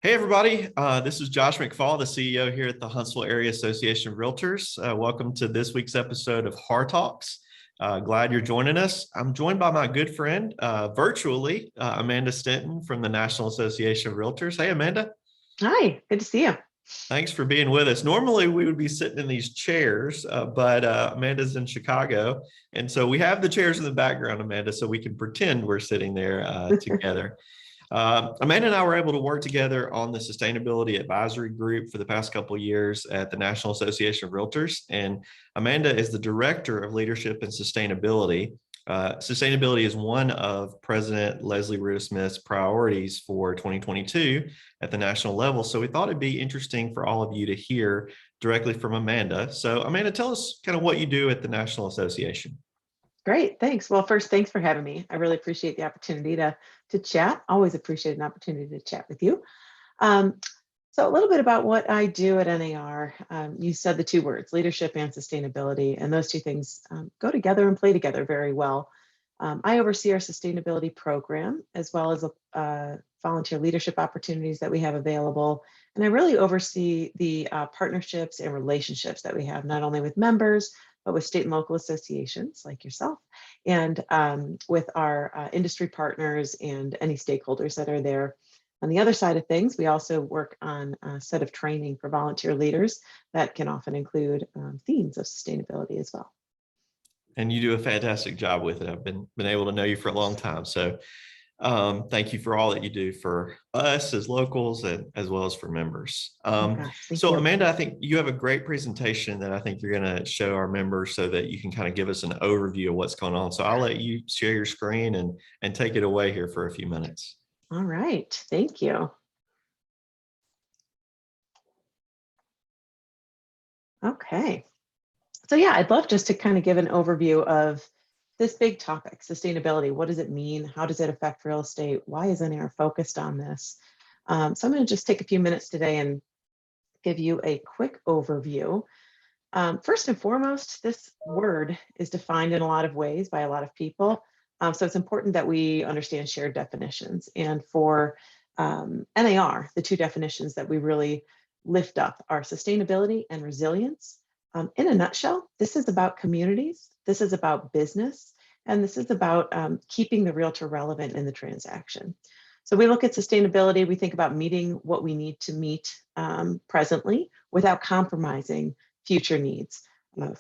Hey, everybody. This is Josh McFall, the CEO here at the Huntsville Area Association of Realtors. Welcome to this week's episode of HAAR Talks. Glad you're joining us. I'm joined by my good friend virtually, Amanda Stinton from the National Association of Realtors. Hey, Amanda. Hi, good to see you. Thanks for being with us. Normally, we would be sitting in these chairs, but Amanda's in Chicago. And so we have the chairs in the background, Amanda, so we can pretend we're sitting there together. Amanda and I were able to work together on the sustainability advisory group for the past couple of years at the National Association of Realtors. And Amanda is the director of leadership and sustainability. Sustainability is one of President Leslie Ruda-Smith's priorities for 2022 at the national level. So we thought it'd be interesting for all of you to hear directly from Amanda. So Amanda, tell us kind of what you do at the National Association. Great, thanks. Well, first, thanks for having me. I really appreciate the opportunity to chat. Always appreciate an opportunity to chat with you. So a little bit about what I do at NAR. You said the two words, leadership and sustainability, and those two things go together and play together very well. I oversee our sustainability program as well as volunteer leadership opportunities that we have available. And I really oversee the partnerships and relationships that we have, not only with members, but with state and local associations like yourself, and with our industry partners and any stakeholders that are there. On the other side of things, we also work on a set of training for volunteer leaders that can often include themes of sustainability as well. And you do a fantastic job with it. I've been able to know you for a long time. So thank you for all that you do for us as locals and as well as for members. Oh gosh, thank So you. Amanda, I think you have a great presentation that I think you're going to show our members so that you can kind of give us an overview of what's going on. So I'll let you share your screen and take it away here for a few minutes. All right, thank you. Okay. So yeah, I'd love just to kind of give an overview of this big topic, sustainability. What does it mean? How does it affect real estate? Why is NAR focused on this? So I'm going to just take a few minutes today and give you a quick overview. First and foremost, this word is defined in a lot of ways by a lot of people. So it's important that we understand shared definitions. And for NAR, the two definitions that we really lift up are sustainability and resilience. In a nutshell, this is about communities, this is about business, and this is about keeping the realtor relevant in the transaction. So we look at sustainability, we think about meeting what we need to meet presently without compromising future needs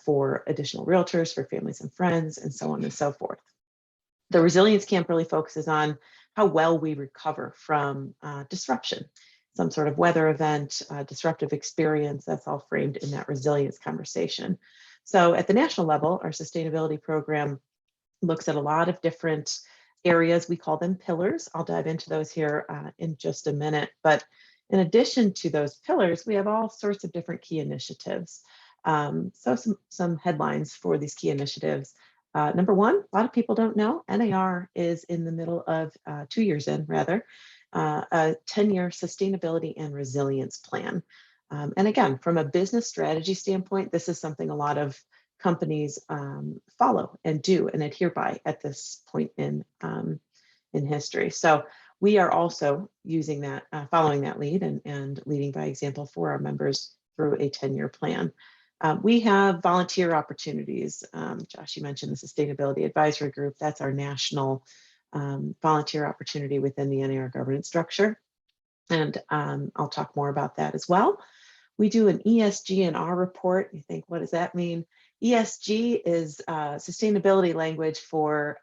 for additional realtors, for families and friends, and so on and so forth. The resilience camp really focuses on how well we recover from disruption, some sort of weather event, disruptive experience. That's all framed in that resilience conversation. So at the national level, our sustainability program looks at a lot of different areas. We call them pillars. I'll dive into those here in just a minute. But in addition to those pillars, we have all sorts of different key initiatives. So some headlines for these key initiatives. Number one, a lot of people don't know, NAR is in the middle of 2 years in, rather, a 10-year sustainability and resilience plan. And again, from a business strategy standpoint, this is something a lot of companies follow and do and adhere by at this point in history. So we are also using that, following that lead and leading by example for our members through a 10-year plan. We have volunteer opportunities. Josh, you mentioned the Sustainability Advisory Group. That's our national volunteer opportunity within the NAR governance structure. And I'll talk more about that as well. We do an ESG and R report. You think, what does that mean? ESG is sustainability language for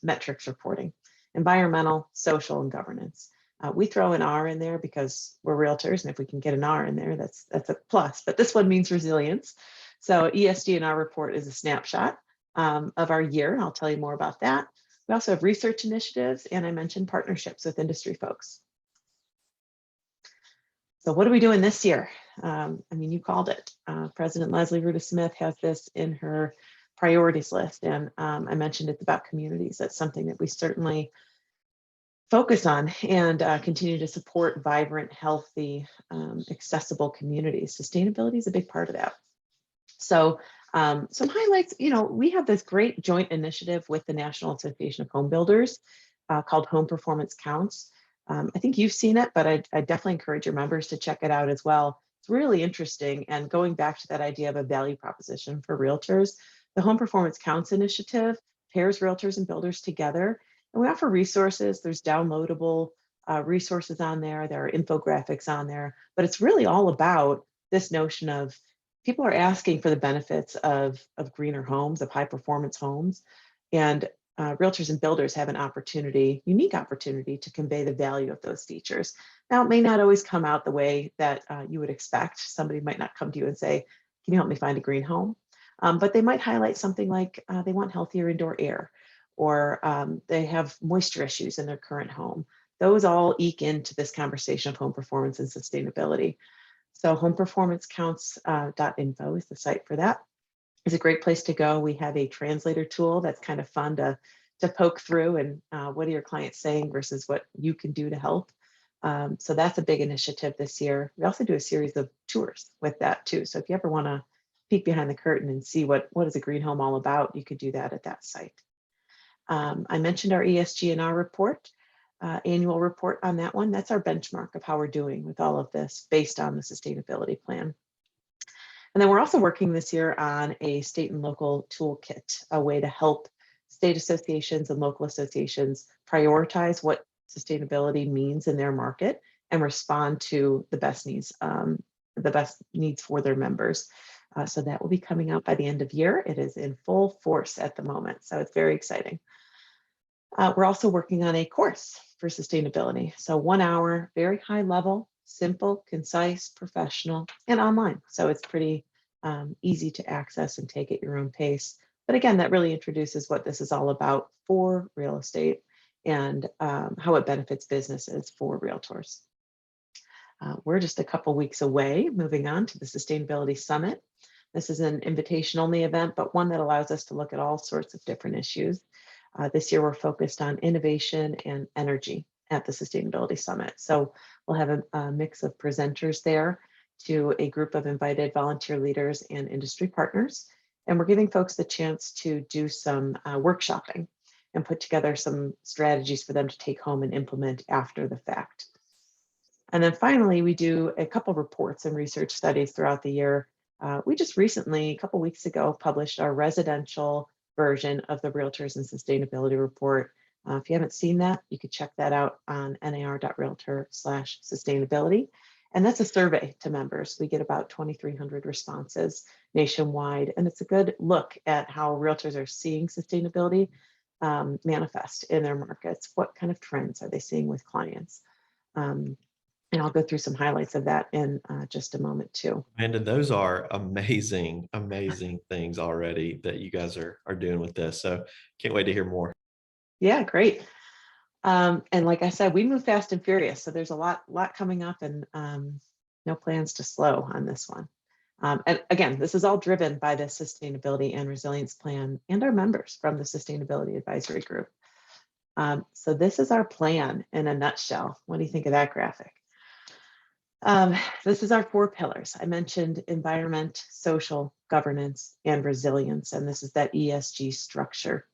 metrics reporting, environmental, social, and governance. We throw an R in there because we're realtors, and if we can get an R in there, that's a plus. But this one means resilience. So ESG and R report is a snapshot of our year. I'll tell you more about that. We also have research initiatives, and I mentioned partnerships with industry folks. So what are we doing this year? I mean, you called it. President Leslie Ruda-Smith has this in her priorities list, and I mentioned it's about communities. That's something that we certainly focus on and continue to support vibrant, healthy, accessible communities. Sustainability is a big part of that. So some highlights, we have this great joint initiative with the National Association of Home Builders called Home Performance Counts. I think you've seen it, but I definitely encourage your members to check it out as well. It's really interesting. And going back to that idea of a value proposition for realtors, the Home Performance Counts initiative pairs realtors and builders together. And we offer resources. There's downloadable resources on there. There are infographics on there. But it's really all about this notion of people are asking for the benefits of greener homes, of high performance homes. And realtors and builders have an opportunity, unique opportunity to convey the value of those features. Now, it may not always come out the way that you would expect. Somebody might not come to you and say, can you help me find a green home? But they might highlight something like they want healthier indoor air, or they have moisture issues in their current home. Those all eke into this conversation of home performance and sustainability. So homeperformancecounts.info is the site for that. It's a great place to go. We have a translator tool that's kind of fun to poke through, and what are your clients saying versus what you can do to help. So that's a big initiative this year. We also do a series of tours with that too. So if you ever want to peek behind the curtain and see what is a green home all about, you could do that at that site. I mentioned our ESG and our report, annual report on that one. That's our benchmark of how we're doing with all of this based on the sustainability plan. And then we're also working this year on a state and local toolkit, a way to help state associations and local associations prioritize what sustainability means in their market and respond to the best needs for their members. So that will be coming out by the end of year. It is in full force at the moment, so it's very exciting. We're also working on a course for sustainability. So 1 hour, very high level, simple, concise, professional, and online. So it's pretty easy to access and take at your own pace. But again, that really introduces what this is all about for real estate and how it benefits businesses for realtors. We're just a couple weeks away, moving on to the Sustainability Summit. This is an invitation-only event, but one that allows us to look at all sorts of different issues. This year, we're focused on innovation and energy at the Sustainability Summit. So we'll have a mix of presenters there to a group of invited volunteer leaders and industry partners. And we're giving folks the chance to do some workshopping and put together some strategies for them to take home and implement after the fact. And then finally, we do a couple reports and research studies throughout the year. We just recently, a couple weeks ago, published our residential version of the Realtors and Sustainability Report. If you haven't seen that, you could check that out on nar.realtor/sustainability. And that's a survey to members. We get about 2,300 responses nationwide. And it's a good look at how realtors are seeing sustainability manifest in their markets. What kind of trends are they seeing with clients? And I'll go through some highlights of that in just a moment too. Amanda, those are amazing, amazing things already that you guys are doing with this. So can't wait to hear more. Yeah, great. And like I said, we move fast and furious. So there's a lot coming up, and no plans to slow on this one. And again, this is all driven by the Sustainability and Resilience Plan and our members from the Sustainability Advisory Group. So this is our plan in a nutshell. What do you think of that graphic? This is our 4 pillars. I mentioned environment, social, governance, and resilience. And this is that ESG structure.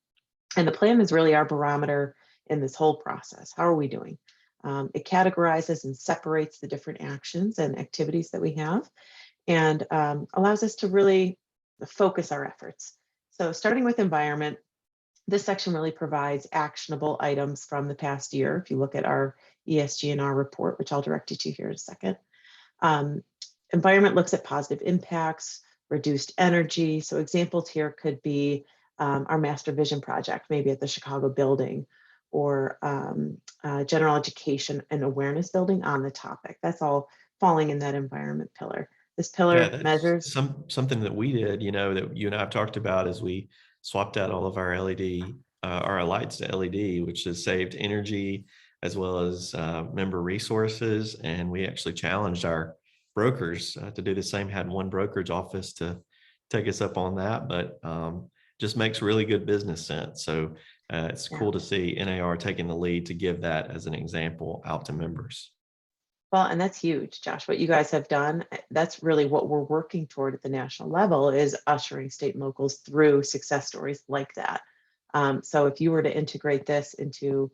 And the plan is really our barometer in this whole process. How are we doing? It categorizes and separates the different actions and activities that we have, and allows us to really focus our efforts. So starting with environment, this section really provides actionable items from the past year. If you look at our ESG and our report, which I'll direct you to here in a second. Environment looks at positive impacts, reduced energy. So examples here could be our master vision project, maybe at the Chicago building, or general education and awareness building on the topic. That's all falling in that environment pillar. This pillar measures something that we did, that you and I have talked about, is we swapped out all of our LED, our lights to LED, which has saved energy as well as member resources. And we actually challenged our brokers to do the same, had one brokerage office to take us up on that, but just makes really good business sense. So it's cool to see NAR taking the lead to give that as an example out to members. Well, and that's huge, Josh. What you guys have done, that's really what we're working toward at the national level, is ushering state and locals through success stories like that. So if you were to integrate this into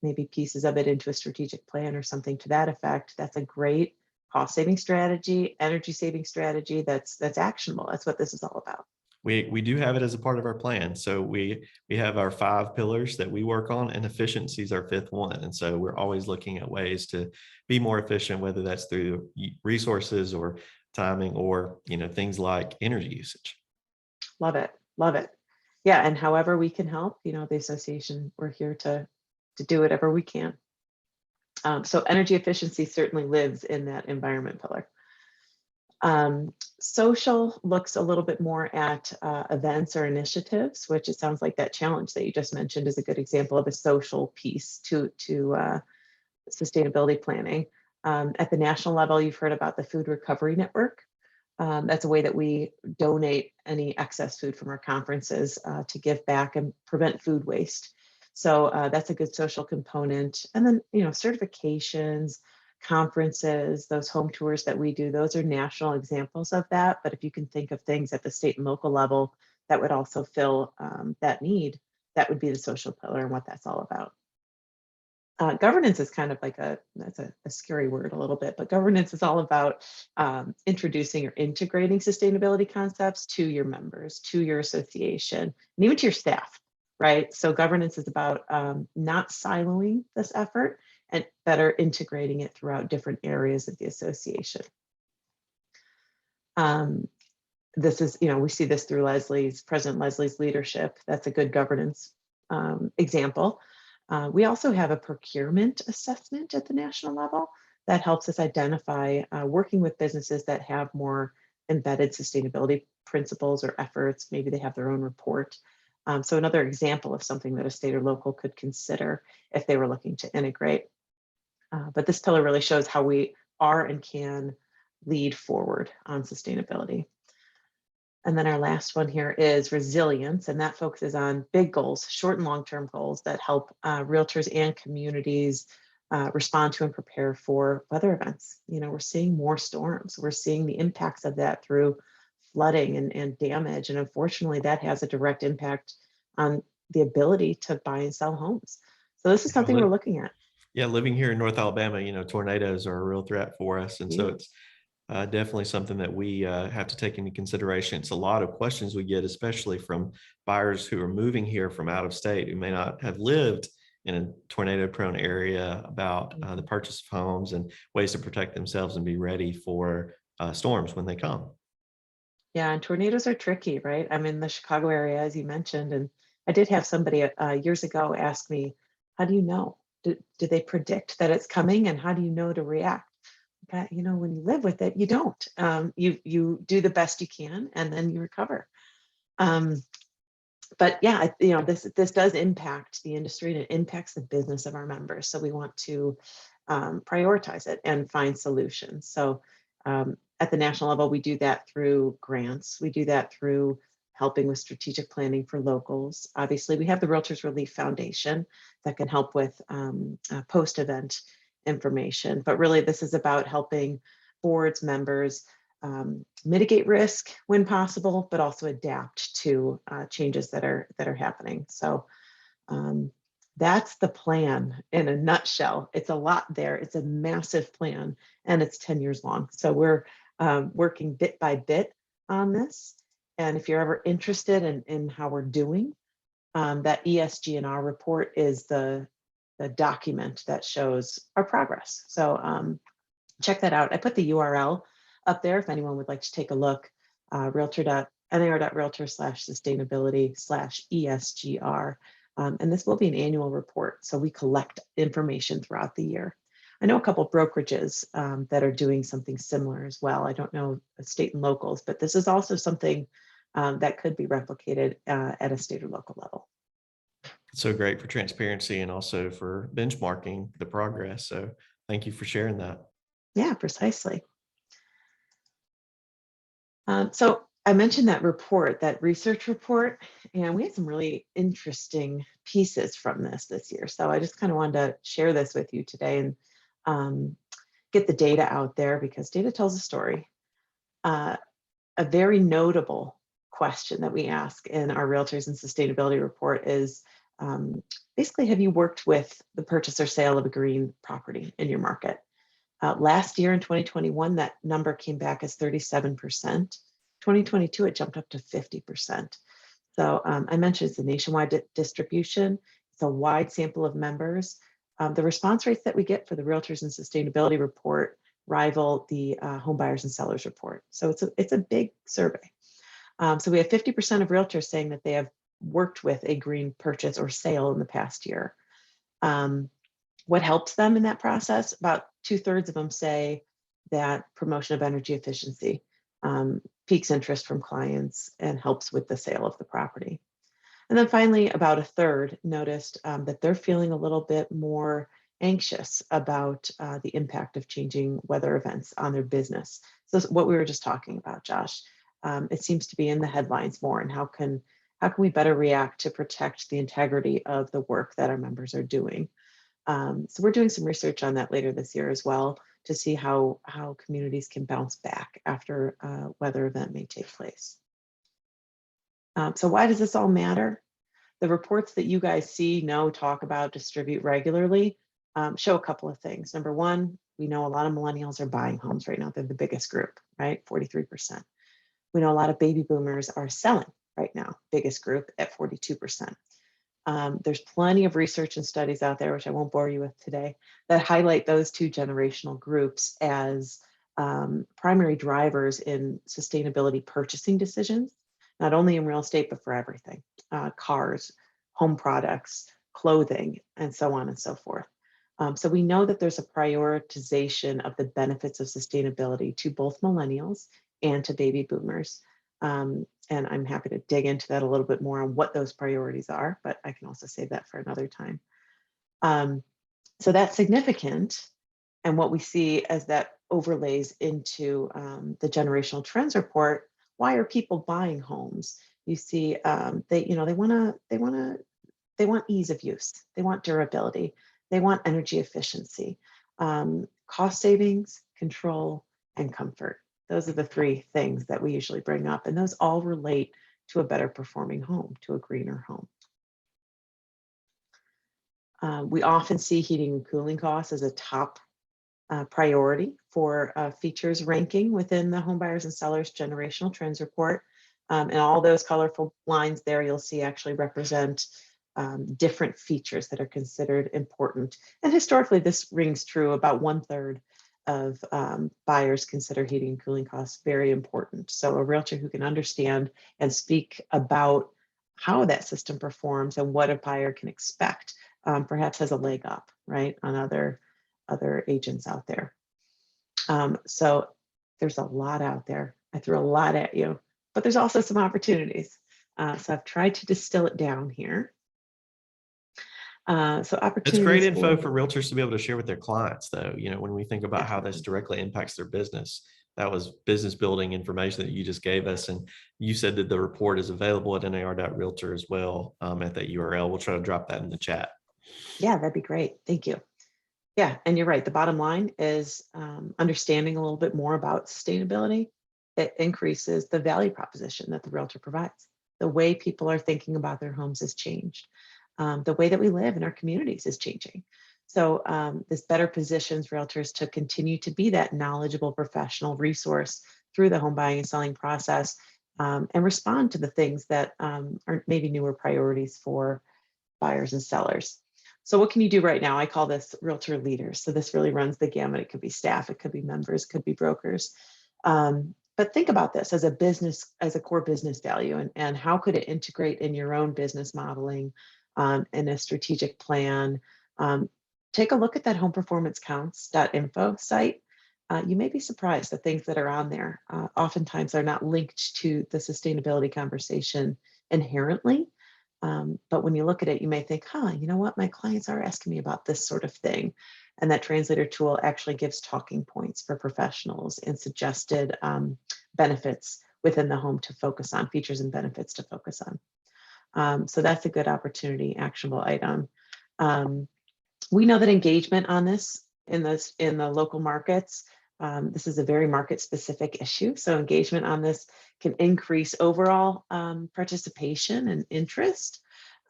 maybe pieces of it into a strategic plan or something to that effect. That's a great cost saving strategy, energy saving strategy. That's actionable. That's what this is all about. We do have it as a part of our plan. So we have our 5 pillars that we work on, and efficiency is our 5th one. And so we're always looking at ways to be more efficient, whether that's through resources or timing or things like energy usage. Love it. Love it. Yeah. And however we can help, the association, we're here to do whatever we can. So energy efficiency certainly lives in that environment pillar. Social looks a little bit more at events or initiatives, which it sounds like that challenge that you just mentioned is a good example of a social piece to sustainability planning. At the national level, you've heard about the Food Recovery Network. That's a way that we donate any excess food from our conferences to give back and prevent food waste. So that's a good social component. And then, certifications, conferences, those home tours that we do, those are national examples of that. But if you can think of things at the state and local level that would also fill that need, that would be the social pillar and what that's all about. Governance is kind of like that's a scary word a little bit, but governance is all about introducing or integrating sustainability concepts to your members, to your association, and even to your staff, right? So governance is about not siloing this effort and better integrating it throughout different areas of the association. This is, we see this through President Leslie's leadership. That's a good governance example. We also have a procurement assessment at the national level that helps us identify working with businesses that have more embedded sustainability principles or efforts. Maybe they have their own report. So another example of something that a state or local could consider if they were looking to integrate. But this pillar really shows how we are and can lead forward on sustainability. And then our last one here is resilience, and that focuses on big goals, short and long-term goals that help realtors and communities respond to and prepare for weather events. We're seeing more storms. We're seeing the impacts of that through flooding and damage. And unfortunately, that has a direct impact on the ability to buy and sell homes. So this is something we're looking at. Yeah, living here in North Alabama, tornadoes are a real threat for us. And so it's definitely something that we have to take into consideration. It's a lot of questions we get, especially from buyers who are moving here from out of state, who may not have lived in a tornado-prone area, about the purchase of homes and ways to protect themselves and be ready for storms when they come. Yeah, and tornadoes are tricky, right? I'm in the Chicago area, as you mentioned, and I did have somebody years ago ask me, how do you know? Do they predict that it's coming, and how do you know to react? But when you live with it, you don't. You do the best you can, and then you recover. But yeah, this does impact the industry, and it impacts the business of our members. So we want to prioritize it and find solutions. So at the national level, we do that through grants. We do that through helping with strategic planning for locals. Obviously, we have the Realtors Relief Foundation that can help with post-event information. But really, this is about helping boards, members mitigate risk when possible, but also adapt to changes that are happening. So that's the plan in a nutshell. It's a lot there. It's a massive plan, and it's 10 years long. So we're working bit by bit on this. And if you're ever interested in how we're doing, that ESG&R report is the document that shows our progress. So check that out. I put the URL up there if anyone would like to take a look, nar.realtor/sustainability/ESGR. And this will be an annual report. So we collect information throughout the year. I know a couple of brokerages that are doing something similar as well. I don't know state and locals, but this is also something that could be replicated at a state or local level. It's so great for transparency and also for benchmarking the progress. So thank you for sharing that. Yeah, precisely. So I mentioned that report, that research report, and we had some really interesting pieces from this year. So I just kind of wanted to share this with you today and get the data out there, because data tells a story. A very notable question that we ask in our Realtors and Sustainability report is Basically, have you worked with the purchase or sale of a green property in your market? Last year in 2021, that number came back as 37%. 2022, it jumped up to 50%. So I mentioned it's a nationwide distribution. It's a wide sample of members. The response rates that we get for the Realtors and Sustainability Report rival the Home Buyers and Sellers Report. So it's a big survey. So we have 50% of realtors saying that they have worked with a green purchase or sale in the past year. What helps them in that process? About 2/3 of them say that promotion of energy efficiency piques interest from clients and helps with the sale of the property. And then finally, about 1/3 noticed that they're feeling a little bit more anxious about the impact of changing weather events on their business. So what we were just talking about, Josh, it seems to be in the headlines more, and how can we better react to protect the integrity of the work that our members are doing? So we're doing some research on that later this year as well, to see how communities can bounce back after a weather event may take place. So why does this all matter? The reports that you guys see, know, talk about, distribute regularly show a couple of things. Number one, we know a lot of millennials are buying homes right now. They're the biggest group, right? 43%. We know a lot of baby boomers are selling right now, biggest group at 42%. There's plenty of research and studies out there, which I won't bore you with today, that highlight those two generational groups as primary drivers in sustainability purchasing decisions, not only in real estate, but for everything, cars, home products, clothing, and so on and so forth. So we know that there's a prioritization of the benefits of sustainability to both millennials and to baby boomers. And I'm happy to dig into that a little bit more on what those priorities are, but I can also save that for another time. So that's significant. And what we see as that overlays into the generational trends report, why are people buying homes? You see, they want ease of use, they want durability, they want energy efficiency, cost savings, control, and comfort. Those are the three things that we usually bring up, and those all relate to a better performing home, to a greener home. We often see heating and cooling costs as a top priority for features ranking within the Home Buyers and Sellers Generational Trends Report. And all those colorful lines there you'll see actually represent different features that are considered important. And historically, this rings true. About 1/3 of buyers consider heating and cooling costs very important. So a realtor who can understand and speak about how that system performs and what a buyer can expect perhaps has a leg up, right, on other agents out there. So there's a lot out there. I threw a lot at you, but there's also some opportunities. So I've tried to distill it down here. So opportunities. It's great info for realtors to be able to share with their clients, though. You know, when we think about how this directly impacts their business, that was business building information that you just gave us. And you said that the report is available at nar.realtor as well at that URL. We'll try to drop that in the chat. Yeah, that'd be great. Thank you. Yeah, and you're right. The bottom line is understanding a little bit more about sustainability. It increases the value proposition that the realtor provides. The way people are thinking about their homes has changed. The way that we live in our communities is changing. So this better positions realtors to continue to be that knowledgeable professional resource through the home buying and selling process, and respond to the things that are maybe newer priorities for buyers and sellers. So what can you do right now? I call this realtor leaders. So this really runs the gamut. It could be staff, it could be members, it could be brokers. But think about this as a business, as a core business value, and how could it integrate in your own business modeling, in a strategic plan. Take a look at that homeperformancecounts.info site. You may be surprised the things that are on there. Oftentimes they're not linked to the sustainability conversation inherently. But when you look at it, you may think, you know what, my clients are asking me about this sort of thing. And that translator tool actually gives talking points for professionals and suggested benefits within the home to focus on, features and benefits to focus on. So that's a good opportunity, actionable item. We know that engagement on this in the local markets, this is a very market specific issue. So engagement on this can increase overall participation and interest.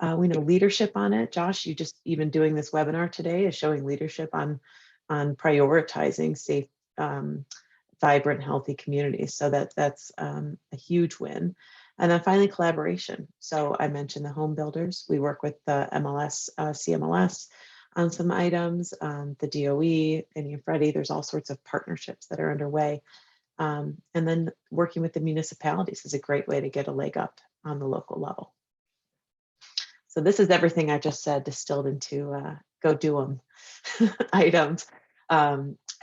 We know leadership on it. Josh, you just even doing this webinar today is showing leadership on prioritizing safe, vibrant, healthy communities. So that's a huge win. And then finally, collaboration. So I mentioned the home builders. We work with the MLS, CMLS on some items, the DOE, Fannie and Freddie. There's all sorts of partnerships that are underway. And then working with the municipalities is a great way to get a leg up on the local level. So this is everything I just said distilled into go do them items.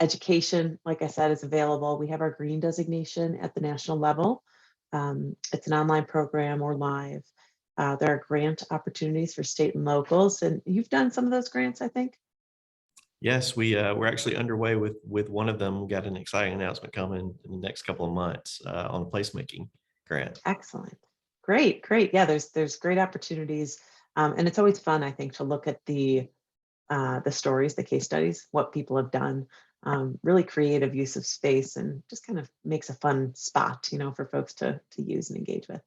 Education, like I said, is available. We have our green designation at the national level. It's an online program or live. There are grant opportunities for state and locals, and you've done some of those grants, I think. Yes, we're actually underway with one of them. We got an exciting announcement coming in the next couple of months on a placemaking grant. Excellent. Great, great. Yeah, there's great opportunities. And it's always fun, I think, to look at the stories, the case studies, what people have done, really creative use of space, and just kind of makes a fun spot, for folks to use and engage with.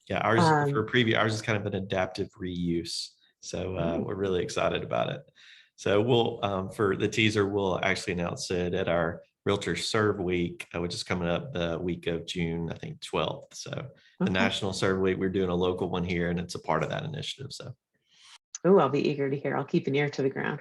Yeah, ours for preview, ours is kind of an adaptive reuse. So we're really excited about it. So we'll, for the teaser, we'll actually announce it at our Realtor Serve Week, which is coming up the week of June, I think 12th. So the National Serve Week, we're doing a local one here, and it's a part of that initiative. So. Oh, I'll be eager to hear. I'll keep an ear to the ground.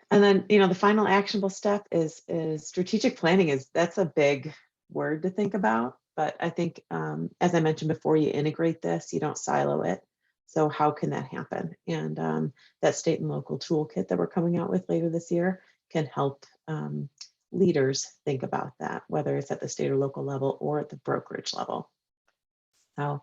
And then, the final actionable step is strategic planning. That's a big word to think about. But I think, as I mentioned before, you integrate this, you don't silo it. So how can that happen? And that state and local toolkit that we're coming out with later this year can help leaders think about that, whether it's at the state or local level or at the brokerage level. So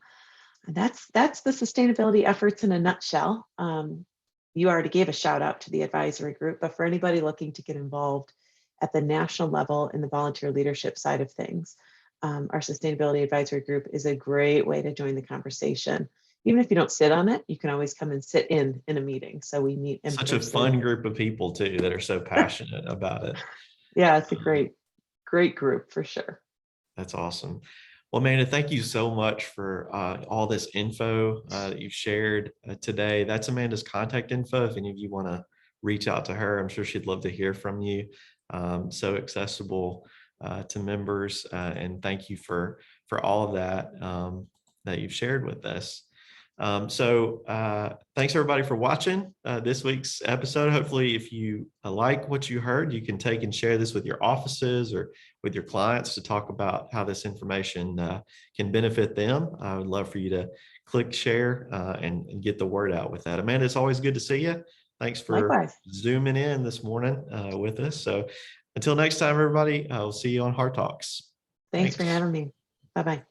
that's the sustainability efforts in a nutshell. You already gave a shout out to the advisory group, but for anybody looking to get involved at the national level in the volunteer leadership side of things, our sustainability advisory group is a great way to join the conversation. Even if you don't sit on it, you can always come and sit in a meeting. So we meet in Such a fun group of people too that are so passionate about it. Yeah, it's a great group for sure. That's awesome. Well, Amanda, thank you so much for all this info that you've shared today. That's Amanda's contact info. If any of you want to reach out to her, I'm sure she'd love to hear from you. So accessible to members, and thank you for all of that that you've shared with us. So thanks everybody for watching this week's episode. Hopefully, if you like what you heard, you can take and share this with your offices or with your clients to talk about how this information can benefit them. I would love for you to click share and get the word out with that. Amanda, it's always good to see you. Thanks for Likewise. Zooming in this morning with us. So until next time, everybody, I'll see you on HAAR Talks. Thanks for having me. Bye-bye.